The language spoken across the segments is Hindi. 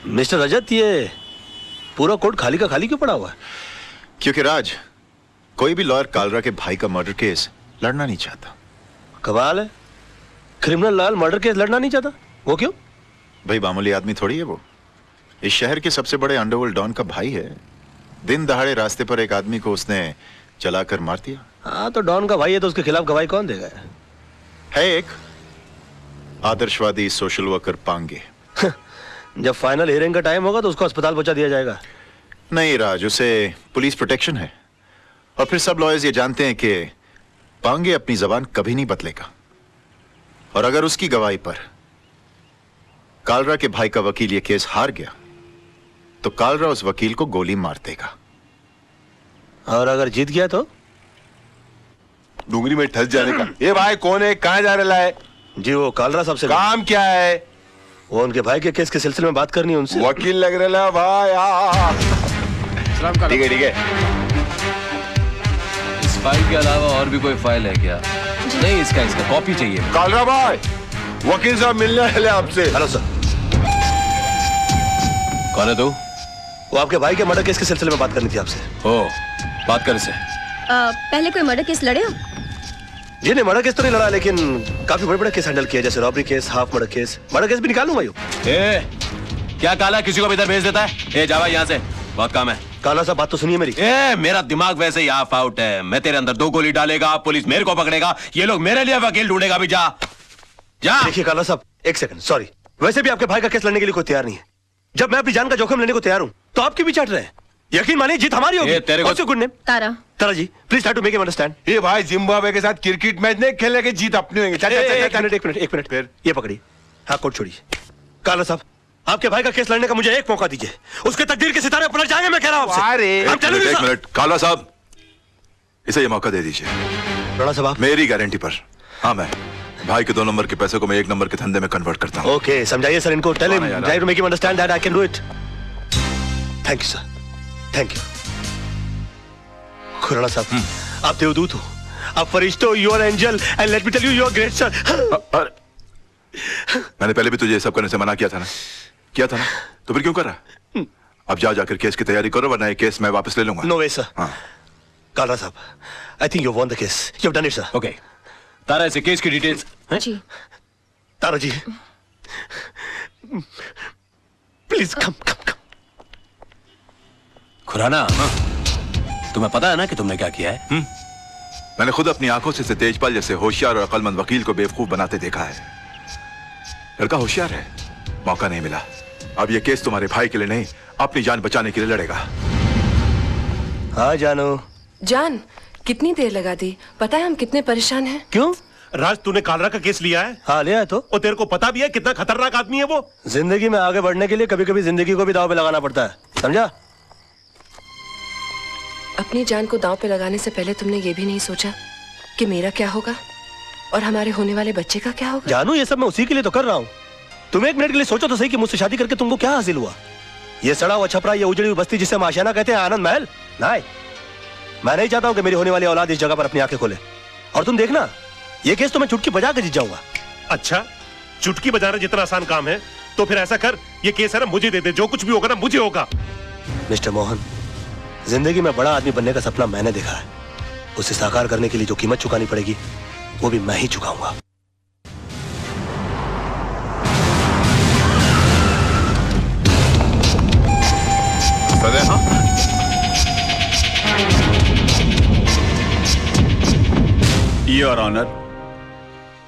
मिस्टर रजत, ये पूरा कोर्ट खाली का खाली क्यों पड़ा हुआ है? क्योंकि राज, कोई भी लॉयर कालरा के भाई का मर्डर केस लड़ना नहीं चाहता। कमाल है, क्रिमिनल लाल मर्डर केस लड़ना नहीं चाहता। वो क्यों? भाई मामूली आदमी थोड़ी है वो, इस शहर के सबसे बड़े अंडरवर्ल्ड डॉन का भाई है। दिन दहाड़े रास्ते पर एक आदमी को उसने चलाकर मार दिया। हाँ, तो डॉन का भाई है तो उसके खिलाफ गवाही कौन देगा? है एक आदर्शवादी सोशल वर्कर पांगे। जब फाइनल हियरिंग का टाइम होगा तो उसको अस्पताल पहुंचा दिया जाएगा। नहीं राज, उसे पुलिस प्रोटेक्शन है। और फिर सब लॉयर्स ये जानते हैं कि पांगे अपनी जबान कभी नहीं बदलेगा। और अगर उसकी गवाही पर कालरा के भाई का वकील ये केस हार गया तो कालरा उस वकील को गोली मार देगा। और अगर जीत गया तो? डूंगरी में ठस जाने का। ये भाई कौन है, कहां जा रहा है? जी वो कालरा साहब से काम क्या है? वो उनके भाई के केस के सिलसिले में बात करनी है उनसे। वकील लग रहा है भाई। ठीक है ठीक है। इस फाइल के अलावा और भी कोई फाइल है क्या? नहीं, इसका कॉपी चाहिए। कालरा भाई, वकील साहब मिलने वाले आपसे। Hello sir. कौन है तू? वो आपके भाई के मर्डर केस के सिलसिले में बात करनी थी आपसे। हो, बात कर इसे। पहले कोई मर्डर केस लड़े हो? जी नहीं, मर्डर केस तो नहीं लड़ा, लेकिन काफी बड़े बड़े केस हैंडल किया, जैसे robbery case, half murder case. Murder case भी निकालूं मैं? क्या काला किसी को भी इधर भेज देता है? जा भाई यहाँ से, बहुत काम है। काला साहब बात तो सुनिए मेरी। मेरा दिमाग वैसे ही ऑफ आउट है। मैं तेरे अंदर 2 गोली डालेगा, पुलिस मेरे को पकड़ेगा, ये लोग मेरे लिए वकील ढूंढेगा भी। जा जा। देखिए काला साहब, एक सेकंड, सॉरी। वैसे भी आपके भाई का केस लड़ने के लिए कोई तैयार नहीं है। जब मैं अपनी जान का जोखिम लेने को तैयार हूं तो आप क्यों भी चाट रहे हैं? यकीन मानिए जीत हमारी होगी। तेरे को good name Tara. Tara ji, please try to make him understand. ये भाई जिम्बाब्वे के साथ क्रिकेट मैच नहीं खेलने के, जीत अपनी होंगे। एक मिनट फिर ये पकड़ी। हाँ, कोर्ट छोड़िए। काला साहब, आपके भाई का केस लड़ने का मुझे एक मौका दीजिए, उसके तकदीर के सितारे पलट जाएंगे, मैं कह रहा हूं आपसे। एक मिनट काला साहब, इसे ये मौका दे दीजिए। राणा साहब, मेरी गारंटी पर। हाँ, मैं भाई के 2 नंबर के पैसे को मैं 1 नंबर के धंधे में कन्वर्ट करता हूँ। ओके, समझाइए सर इनको। Tell him, try to make him understand that I can do it. Thank you sir, thank you. Khurana साहब, आप देवदूत हो, आप फरिश्ते हो, you are angel, and let me tell you, you are great sir. मैंने पहले भी तुझे ये सब करने से मना किया था ना? किया था ना? तो फिर क्यों कर रहा? अब जाकर केस की तैयारी करो, वरना ये केस मैं वापस ले लूंगा। No way sir. हाँ। कालरा साहब, I think you won the case, you have done it sir. Okay, Tara इसे केस की डिटेल्स। जी। Tara ji, please come come come. Khurana, तुम्हें पता है ना कि तुमने क्या किया है? मैंने खुद अपनी आंखों से तेजपाल जैसे होशियार और अक्लमंद वकील को बेवकूफ बनाते देखा है। लड़का होशियार है, मौका नहीं मिला। अब ये केस तुम्हारे भाई के लिए नहीं, अपनी जान बचाने के लिए लड़ेगा। हाँ जानू। जान, कितनी देर लगा दी? पता है हम कितने परेशान हैं। क्यों? राज, तूने कालरा का केस लिया है? हाँ लिया है। तो और तेरे को पता भी है कितना खतरनाक आदमी है वो? जिंदगी में आगे बढ़ने के लिए कभी कभी जिंदगी को भी दांव पे लगाना पड़ता है, समझा? अपनी जान को दांव पे लगाने से पहले तुमने ये भी नहीं सोचा कि मेरा क्या होगा और हमारे होने वाले बच्चे का क्या होगा? जानू, ये सब मैं उसी के लिए तो कर रहा हूँ। तुम एक मिनट के लिए सोचो तो सही कि मुझसे शादी करके तुमको क्या हासिल हुआ? ये सड़ा हुआ छपरा, ये उजड़ी हुई बस्ती जिसे हम आशियाना कहते हैं, आनंद महल? नहीं, मैं नहीं चाहता हूँ कि मेरी होने वाली औलाद इस जगह पर अपनी आंखें खोले। और तुम देखना, ये केस तो मैं चुटकी बजा के जीत जाऊंगा। अच्छा, चुटकी बजाना जितना आसान काम है तो फिर ऐसा कर, ये केस है ना मुझे दे दे, जो कुछ भी होगा ना मुझे होगा। मिस्टर मोहन, जिंदगी में बड़ा आदमी बनने का सपना मैंने देखा है। उसे साकार करने के लिए जो कीमत चुकानी पड़ेगी वो भी मैं ही चुकाऊंगा। योर ऑनर,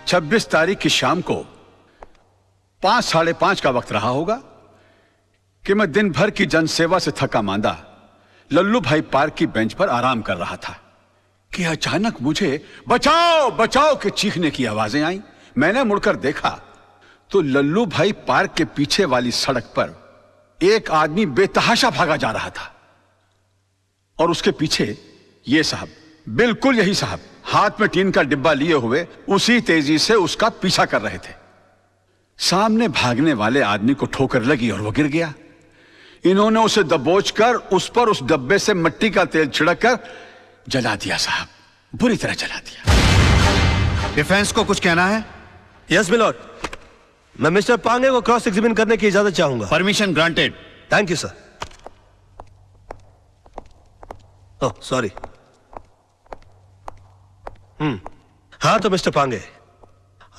26 तारीख की शाम को 5 साढ़े 5 का वक्त रहा होगा कि मैं दिन भर की जनसेवा से थका मांदा लल्लू भाई पार्क की बेंच पर आराम कर रहा था कि अचानक मुझे बचाओ बचाओ के चीखने की आवाजें आई। मैंने मुड़कर देखा तो लल्लू भाई पार्क के पीछे वाली सड़क पर एक आदमी बेतहाशा भागा जा रहा था और उसके पीछे ये साहब, बिल्कुल यही साहब, हाथ में टीन का डिब्बा लिए हुए उसी तेजी से उसका पीछा कर रहे थे। सामने भागने वाले आदमी को ठोकर लगी और वो गिर गया। इन्होंने उसे दबोचकर उस पर उस डब्बे से मिट्टी का तेल छिड़ककर जला दिया साहब, बुरी तरह जला दिया। डिफेंस को कुछ कहना है? Yes milord. मैं मिस्टर पांगे को क्रॉस एग्जामिन करने की इजाजत चाहूंगा। Permission granted. Thank you sir. Oh sorry. हाँ तो मिस्टर पांगे,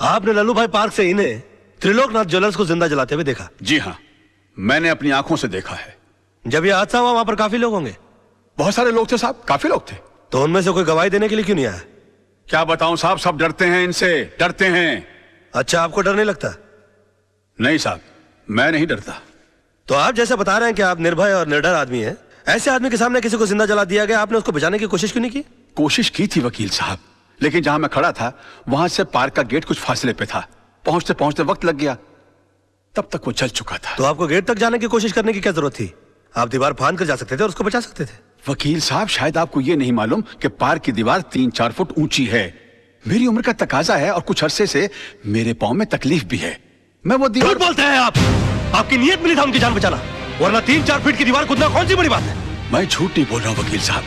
आपने लल्लू भाई पार्क से इन्हें त्रिलोकनाथ ज्वेलर्स को जिंदा जलाते हुए देखा? जी हाँ, मैंने अपनी आंखों से देखा है। जब ये हादसा हुआ वहां पर काफी लोग होंगे? बहुत सारे लोग थे साहब, काफी लोग थे। तो उनमें से कोई गवाही देने के लिए क्यों नहीं आया? क्या बताऊं साहब, सब डरते हैं इनसे, डरते हैं। अच्छा, आपको डर नहीं लगता? नहीं साहब, मैं नहीं डरता। तो आप जैसे बता रहे हैं कि आप निर्भय और निडर आदमी हैं, ऐसे आदमी के सामने किसी को जिंदा जला दिया गया, आपने उसको बचाने की कोशिश क्यों नहीं की? कोशिश की थी वकील साहब, लेकिन जहां मैं खड़ा था वहां से पार्क का गेट कुछ फासले पे था। पहुंचते पहुंचते वक्त लग गया, तब तक वो चल चुका था। तो आपको गेट तक जाने की कोशिश करने की क्या जरूरत थी? आप दीवार फांद कर जा सकते थे और उसको बचा सकते थे। वकील साहब, शायद आपको ये नहीं मालूम कि पार्क की दीवार 3-4 फुट ऊंची है। मेरी उम्र का तकाजा है और कुछ अरसे से मेरे पांव में तकलीफ भी है। मैं वो दीवार... झूठ बोलते हैं आप। आपकी नीयत मिली था उनकी जान बचाना, वरना 3-4 फीट की दीवार कूदना कौन सी बड़ी बात है? मैं झूठ नहीं बोल रहा हूं वकील साहब,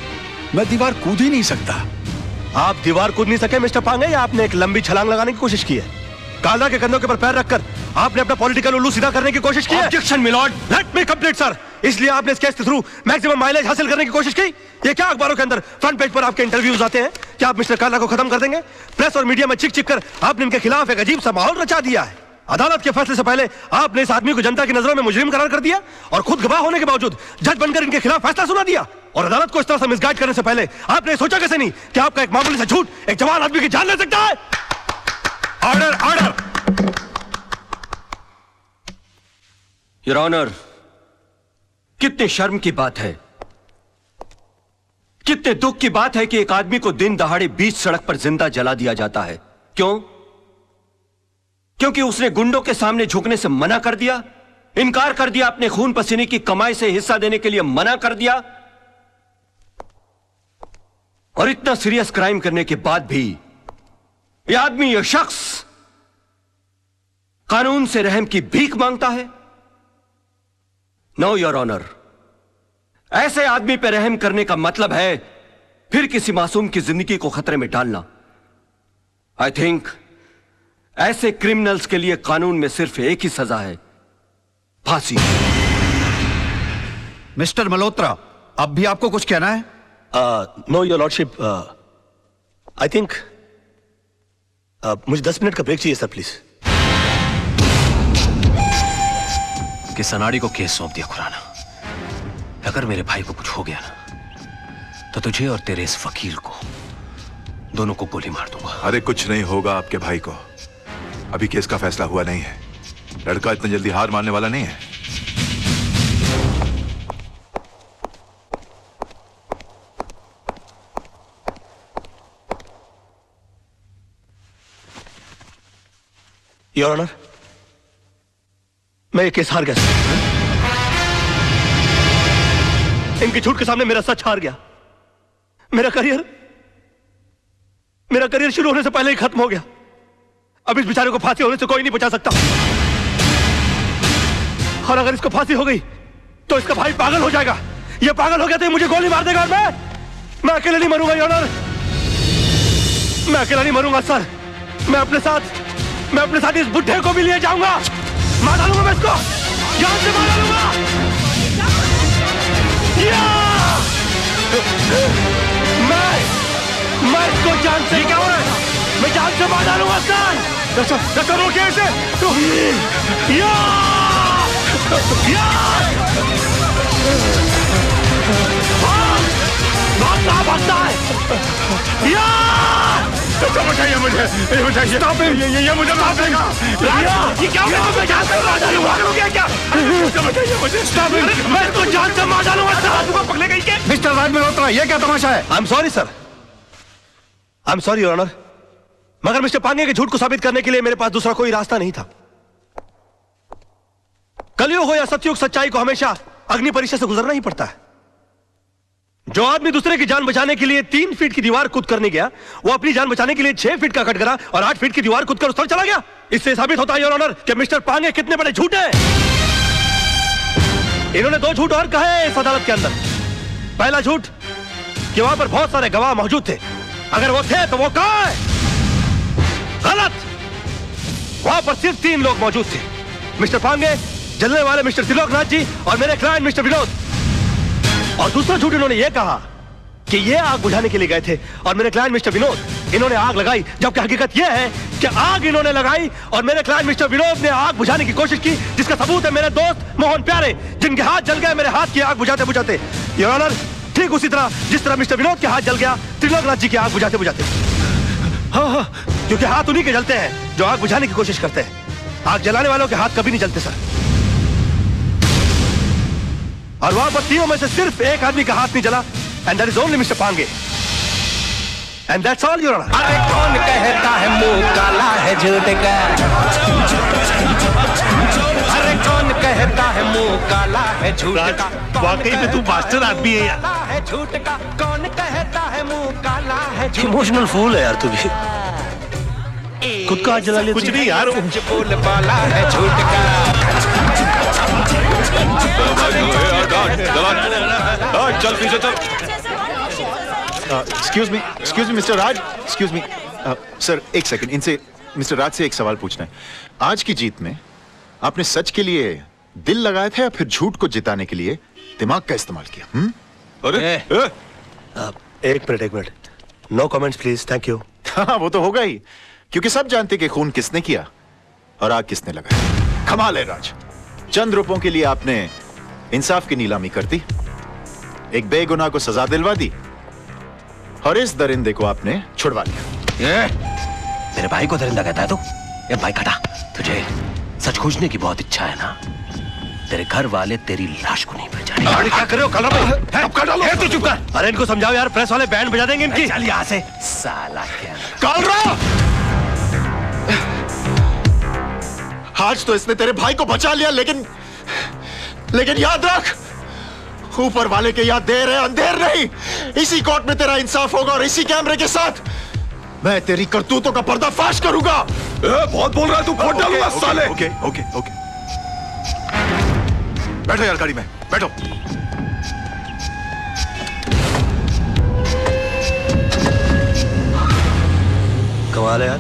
मैं दीवार कूद ही नहीं सकता। आप दीवार कूद नहीं सके मिस्टर पांगे, या आपने एक लंबी छलांग लगाने की कोशिश की है? काला के कंधों के पर पैर रखकर आपने अपना पॉलिटिकल उल्लू सीधा करने की कोशिश की है? Objection milord. Let me complete sir. इसलिए आपने इस केस के थ्रू मैक्सिमम माइलेज हासिल करने की कोशिश की? ये क्या अखबारों के अंदर फ्रंट पेज पर आपके इंटरव्यूज आते हैं कि आप मिस्टर काला को खत्म कर देंगे? प्रेस और मीडिया में चिक चिक कर आपने इनके खिलाफ एक अजीब सा माहौल रचा दिया है। अदालत के फैसले से पहले आपने इस आदमी को जनता की नजरों में मुजरिम करार कर दिया और खुद गवाह होने के बावजूद जज बनकर इनके खिलाफ फैसला सुना दिया। और अदालत को इस तरह से मिसगाइड करने से पहले आपने सोचा कैसे नहीं कि आपका एक मामूली सा झूठ एक जवान आदमी की जान ले सकता है? Order, order. योर ऑनर, कितने शर्म की बात है, कितने दुख की बात है कि एक आदमी को दिन दहाड़े बीच सड़क पर जिंदा जला दिया जाता है। क्यों? क्योंकि उसने गुंडों के सामने झुकने से मना कर दिया, इनकार कर दिया, अपने खून पसीने की कमाई से हिस्सा देने के लिए मना कर दिया। और इतना सीरियस क्राइम करने के बाद भी यह आदमी, यह शख्स कानून से रहम की भीख मांगता है। नो योर ऑनर, ऐसे आदमी पर रहम करने का मतलब है फिर किसी मासूम की जिंदगी को खतरे में डालना। आई थिंक ऐसे क्रिमिनल्स के लिए कानून में सिर्फ एक ही सजा है, फांसी। मिस्टर मल्होत्रा, अब भी आपको कुछ कहना है? Know your lordship, I think मुझे 10 मिनट का ब्रेक चाहिए सर, प्लीज। कि सनाड़ी को केस सौंप दिया खुराना। अगर मेरे भाई को कुछ हो गया ना, तो तुझे और तेरे इस वकील को दोनों को गोली मार दूंगा। अरे कुछ नहीं होगा आपके भाई को, अभी केस का फैसला हुआ नहीं है। लड़का इतनी जल्दी हार मानने वाला नहीं है। योर ऑनर, मैं ये केस हार गया। इनके झूठ के सामने मेरा सच हार गया। मेरा करियर शुरू होने से पहले ही खत्म हो गया। अब इस बेचारे को फांसी होने से कोई नहीं बचा सकता। और अगर इसको फांसी हो गई तो इसका भाई पागल हो जाएगा। ये पागल हो गया तो ये मुझे गोली मार देगा और मैं अकेले नहीं मरूंगा योर ऑनर। मैं अकेला नहीं मरूंगा सर। मैं अपने साथ इस बुढ़े को भी लिए जाऊंगा। मार डालूंगा मैं इसको, जान से मार डालूंगा। मैं इसको जान से, क्या हो रहा है? मैं जान से मार डालूंगा सर। रोकिए इसे। भागता है। बताइए मुझे, बताइए। ये मुझे माफ देगा। ये क्या हो गया? मैं जान से मार डालूंगा। क्या? बताइए मुझे। मैं इसको जान से मार डालूंगा सर। पकड़े गई के? मिस्टर राज मल्होत्रा, ये क्या तमाशा है? I am sorry sir, I am sorry your honour, मगर मिस्टर पांगे के झूठ को साबित करने के लिए मेरे पास दूसरा कोई रास्ता नहीं था। कलयुग हो या सतयुग, सच्चाई को हमेशा अग्नि परीक्षा से गुजरना ही पड़ता है। जो आदमी दूसरे की जान बचाने के लिए 3 फीट की दीवार कूद करने गया, वो अपनी जान बचाने के लिए 6 फीट का कटघरा और 8 फीट की दीवार कूद कर उस तरफ चला गया। इससे साबित होता है योर ऑनर कि मिस्टर पांगे कितने बड़े झूठे हैं। इन्होंने 2 झूठ और कहे इस अदालत के अंदर। पहला झूठ कि वहां पर बहुत सारे गवाह मौजूद थे। अगर वो थे तो वो कहां है? गलत। वहां पर सिर्फ 3 लोग मौजूद थे, मिस्टर पांगे, जलने वाले मिस्टर त्रिलोकनाथ जी और मेरे क्लाइंट मिस्टर विनोद। और दूसरा झूठ इन्होंने यह कहा कि ये आग बुझाने के लिए गए थे और मेरे क्लाइंट मिस्टर विनोद इन्होंने आग लगाई, जबकि हकीकत यह है कि आग इन्होंने लगाई और मेरे क्लाइंट मिस्टर विनोद ने आग बुझाने की कोशिश की, जिसका सबूत है मेरे दोस्त मोहन प्यारे, जिनके हाथ जल गए मेरे हाथ की आग बुझाते बुझाते। योर ऑनर, ठीक उसी तरह जिस तरह मिस्टर विनोद के हाथ जल गया त्रिलोकनाथ जी की आग बुझाते बुझाते। हाँ, क्योंकि हाथ उन्हीं के जलते हैं जो आग बुझाने की कोशिश करते हैं। आग जलाने वालों के हाथ कभी नहीं जलते सर। और वहां पर तीनों में से सिर्फ एक आदमी का हाथ नहीं जला, and that is only mister Pange, and that's all your honour. अरे कौन कहता है मुंह काला है झूठ का? अरे कौन कहता है मुंह काला है झूठ का? वाकई में तू मास्टर आदमी है यार। है झूठ का? कौन कहता है मुंह काला है झूठ? इमोशनल फूल है यार तू भी, खुद का हाथ जला लिया। कुछ नहीं यार, बोल वाला है झूठ का। चल पीछे चल। एक्सक्यूज मी मिस्टर राज, एक्सक्यूज मी सर, एक सेकंड, इनसे मिस्टर राज से एक सवाल पूछना है। आज की जीत में आपने सच के लिए दिल लगाया था या फिर झूठ को जिताने के लिए दिमाग का इस्तेमाल किया? अरे एक minute, no comments please, thank you. हाँ, वो तो होगा ही, क्योंकि सब जानते कि खून किसने किया और आग किसने लगाई। कमाल है राज, चंद रुपयों के लिए आपने इंसाफ की नीलामी कर दी, एक बेगुनाह को सजा दिलवा दी और इस दरिंदे को आपने छुड़वा लिया। मेरे भाई को दरिंदा कहता है तू? ये भाई खटा, तुझे सच खोजने की बहुत इच्छा है ना? तेरे घर वाले तेरी लाश को नहीं पहचाने। अरे क्या कर रहे हो कलर भाई? कब डालो? तू चुप कर। अरे इनको समझाओ यार, प्रेस वाले बैंड बजा देंगे इनकी। चल यहाँ से साला। क्या आज तो इसने तेरे भाई को बचा लिया, लेकिन याद रख, ऊपर वाले के याद देर है अंधेर नहीं। इसी कोर्ट में तेरा इंसाफ होगा और इसी कैमरे के साथ मैं तेरी करतूतों का पर्दाफाश करूंगा। बहुत बोल रहा है तू, फोड़ डालूंगा साले। ओके ओके ओके, बैठो यार गाड़ी में, बैठो। कमाल है यार,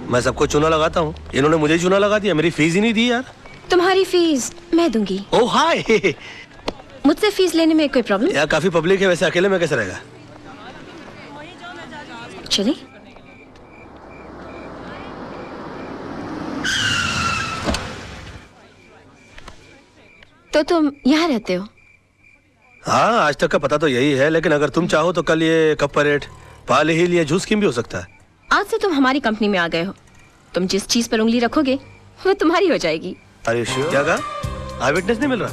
मैं सबको चूना लगाता हूँ, इन्होंने मुझे चूना लगा दिया, मेरी फीस ही नहीं दी यार। तुम्हारी फीस मैं दूंगी। ओह हाय। मुझसे फीस लेने में कोई प्रॉब्लम? यार काफी पब्लिक है, वैसे अकेले में कैसे रहेगा? चलिए। तो तुम यहाँ रहते हो? हाँ, आज तक का पता तो यही है, लेकिन अगर तुम चाहो तो कल ये कप परेड, पाले हिल या जूस स्कीम भी हो सकता है। आज से तुम हमारी कंपनी में आ गए हो, तुम जिस चीज पर उंगली रखोगे वो तुम्हारी हो जाएगी। अरे क्या कहा? आई विटनेस नहीं मिल रहा?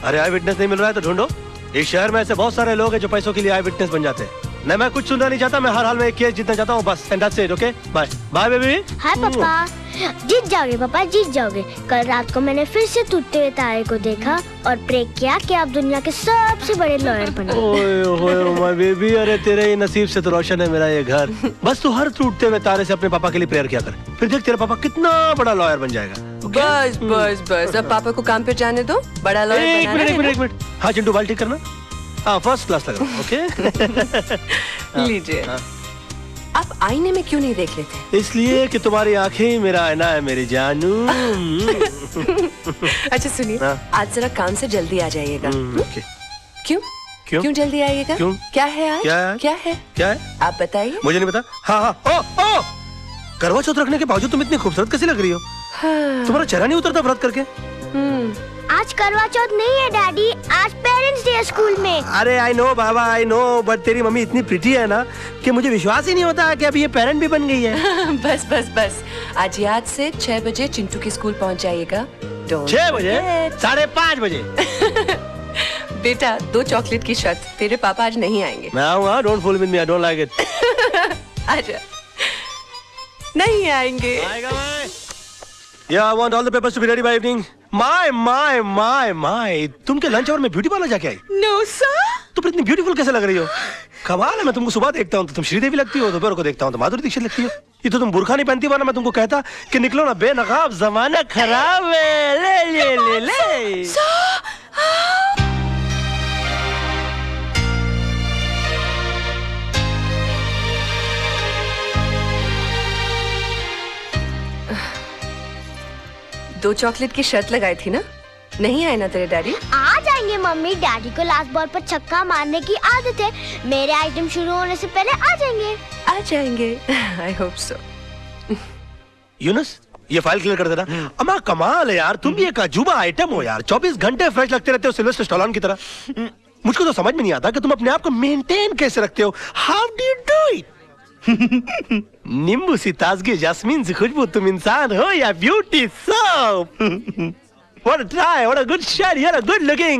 अरे आई विटनेस नहीं मिल रहा है तो ढूंढो। इस शहर में ऐसे बहुत सारे लोग हैं जो पैसों के लिए आई विटनेस बन जाते हैं। नहीं, मैं कुछ सुनना नहीं चाहता, मैं हर हाल में एक केस जीतना चाहता हूँ बस, and that's it. Okay bye bye baby. Hi पापा। जीत जाओगे पापा, जीत जाओगे। कल रात को मैंने फिर से टूटते हुए तारे को देखा और प्रे किया कि आप दुनिया के सबसे बड़े लॉयर बनो। ओए ओए माय बेबी, अरे तेरे ही नसीब से तो रोशन है मेरा ये घर। बस तू हर टूटते हुए तारे से अपने पापा के लिए प्रेयर किया कर, फिर देख तेरा पापा कितना बड़ा लॉयर बन जाएगा। बस बस बस, अब पापा को काम पे जाने दो, बड़ा लॉयर बनाना है। एक मिनट। हाँ चिंटू, बाल ठीक करना। हाँ, फर्स्ट क्लास लग रहा है। ओके लीजिए। आप आईने में क्यों नहीं देख लेते? इसलिए कि तुम्हारी आंखें मेरा आईना है मेरी जानू। अच्छा सुनिए, आज जरा काम से जल्दी आ जाइएगा। ओके। क्यों क्यों क्यों जल्दी आइएगा? क्यों? क्या है आज? क्या है? आप बताइए। मुझे नहीं पता। हाँ, ओ करवा चौथ रखने के बावजूद तुम इतनी खूबसूरत कैसे लग रही हो? तुम्हारा चेहरा नहीं उतरता व्रत करके? आज करवा चौथ नहीं है डैडी, आज पेरेंट्स डे स्कूल में। अरे I know Baba, I know, but तेरी मम्मी इतनी प्रिटी है ना कि मुझे विश्वास ही नहीं होता कि अभी ये पेरेंट भी बन गई है। बस बस बस, आज याद से 6 बजे चिंटू के स्कूल पहुंच जाइएगा। 6 बजे? 5:30 बजे? बेटा 2 चॉकलेट की शर्त, तेरे पापा आज नहीं आएंगे। मैं आऊंगा, don't fool with me, I don't like it. आजा। नहीं आएंगे। आएगा मैं। Yeah, I want all the papers to be ready by evening. My. तुम के लंच आवर में ब्यूटी पार्लर जाके आई? No sir. तुम इतनी ब्यूटीफुल कैसे लग रही हो? कमाल है, मैं तुमको सुबह देखता हूँ तो तुम श्रीदेवी लगती हो, दोपहर को देखता हूँ तो माधुरी दीक्षित लगती हो। ये तो तुम बुर्खा नहीं पहनती, वरना मैं तुमको कहता कि निकलो ना बेनकाब, जमाना खराब है। ले। 2 चॉकलेट की शर्त लगाई थी ना, नहीं आए ना तेरे डैडी? आ जाएंगे मम्मी, डैडी को लास्ट बॉल पर छक्का मारने की आदत है। मेरे आइटम शुरू होने से पहले आ जाएंगे। आ जाएंगे, आई होप सो। यूनुस, ये फाइल क्लियर कर देना। अम्मा कमाल है यार, तुम भी एक अजूबा आइटम हो यार, 24 घंटे फ्रेश लगते रहते हो सिल्वेस्टर स्टैलोन की तरह। मुझको तो समझ में नहीं आता कि तुम अपने आप को मेंटेन कैसे रखते हो। How do you do it? नींबू सी ताजगी, जैस्मीन सी खुशबू, तुम इंसान हो या beauty soap? What a try, what a good shot, you're a good looking